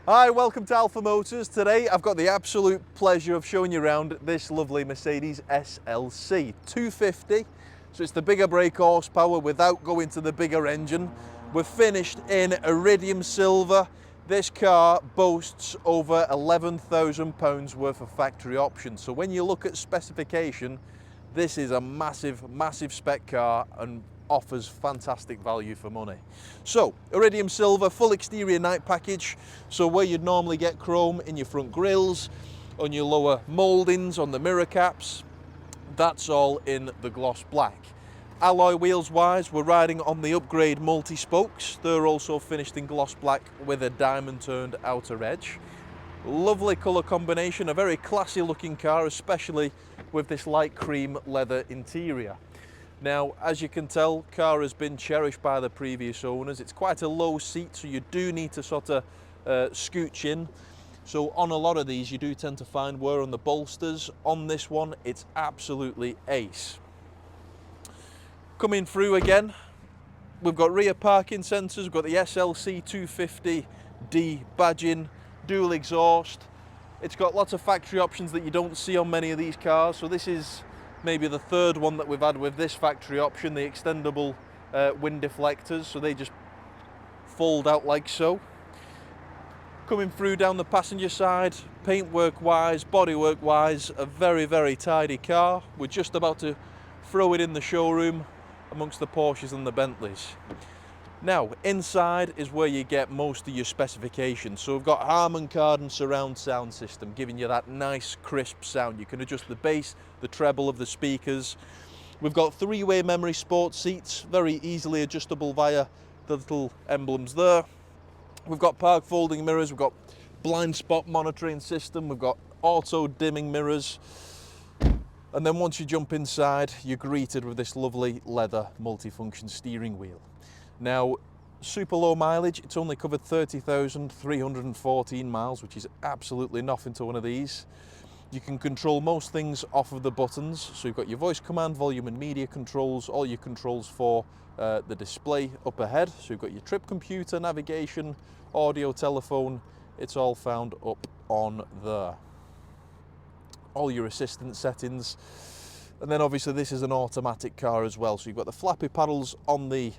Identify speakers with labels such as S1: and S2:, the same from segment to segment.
S1: Hi, welcome to Alpha Motors. Today I've got the absolute pleasure of showing you around this lovely Mercedes SLC 250. So it's the bigger brake horsepower without going to the bigger engine. We're finished in Iridium Silver. This car boasts over £11,000 worth of factory options. So when you look at specification, this is a massive, massive spec car and offers fantastic value for money. So, Iridium Silver, full exterior night package. So where you'd normally get chrome in your front grills, on your lower mouldings, on the mirror caps, that's all in the gloss black. Alloy wheels wise, we're riding on the upgrade multi-spokes. They're also finished in gloss black with a diamond turned outer edge. Lovely colour combination, a very classy looking car, especially with this light cream leather interior. Now, as you can tell, car has been cherished by the previous owners. It's quite a low seat, so you do need to sort of scooch in. So on a lot of these, you do tend to find wear on the bolsters. On this one, it's absolutely ace. Coming through again, we've got rear parking sensors, we've got the SLC250d badging, dual exhaust. It's got lots of factory options that you don't see on many of these cars. So this is maybe the third one that we've had with this factory option, the extendable wind deflectors, so they just fold out like so. Coming through down the passenger side, paintwork wise, bodywork wise, a very, very tidy car. We're just about to throw it in the showroom amongst the Porsches and the Bentleys. Now, inside is where you get most of your specifications. So we've got HARMAN KARDON surround sound system, giving you that nice crisp sound. You can adjust the bass, the treble of the speakers. We've got three-way memory sports seats, very easily adjustable via the little emblems there. We've got park folding mirrors, we've got blind spot monitoring system, we've got auto dimming mirrors. And then once you jump inside, you're greeted with this lovely leather multifunction steering wheel. Now, super low mileage, it's only covered 30,314 miles, which is absolutely nothing to one of these. You can control most things off of the buttons. So you've got your voice command, volume and media controls, all your controls for the display up ahead. So you've got your trip computer, navigation, audio, telephone, it's all found up on there. All your assistant settings. And then obviously this is an automatic car as well. So you've got the flappy paddles on the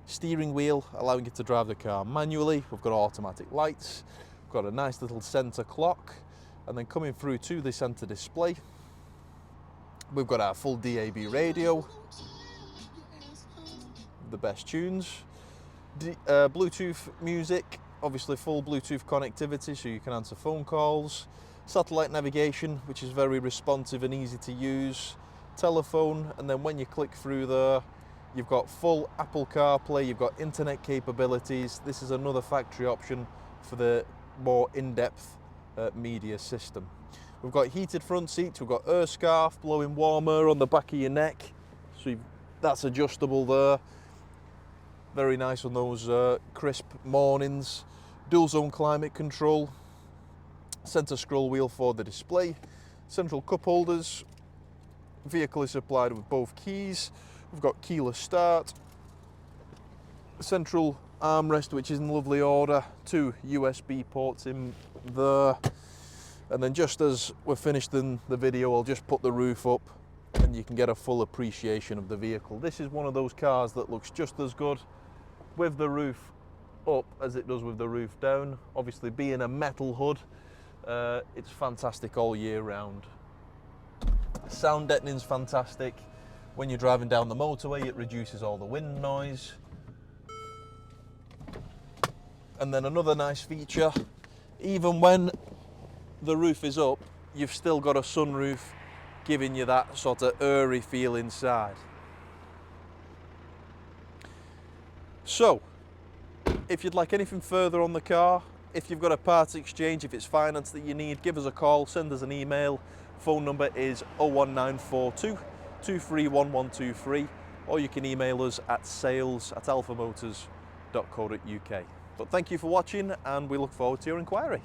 S1: steering wheel, allowing you to drive the car manually. We've got automatic lights, we've got a nice little center clock, and then coming through to the center display, we've got our full DAB radio, the best tunes, Bluetooth music, obviously full Bluetooth connectivity so you can answer phone calls, satellite navigation, which is very responsive and easy to use, telephone, and then when you click through there, you've got full Apple CarPlay, you've got internet capabilities. This is another factory option for the more in-depth media system. We've got heated front seats, we've got AIRSCARF, blowing warm air on the back of your neck. So that's adjustable there. Very nice on those crisp mornings. Dual zone climate control. Center scroll wheel for the display. Central cup holders. Vehicle is supplied with both keys. We've got keyless start, central armrest, which is in lovely order, 2 USB ports in there, and then just as we're finished in the video, I'll just put the roof up and you can get a full appreciation of the vehicle. This is one of those cars that looks just as good with the roof up as it does with the roof down. Obviously being a metal hood, it's fantastic all year round. Sound deadening's fantastic. When you're driving down the motorway, it reduces all the wind noise. And then another nice feature, even when the roof is up, you've still got a sunroof giving you that sort of airy feel inside. So, if you'd like anything further on the car, if you've got a parts exchange, if it's finance that you need, give us a call, send us an email. Phone number is 01942 231123, or you can email us at sales@alphamotors.co.uk. But thank you for watching, and we look forward to your inquiry.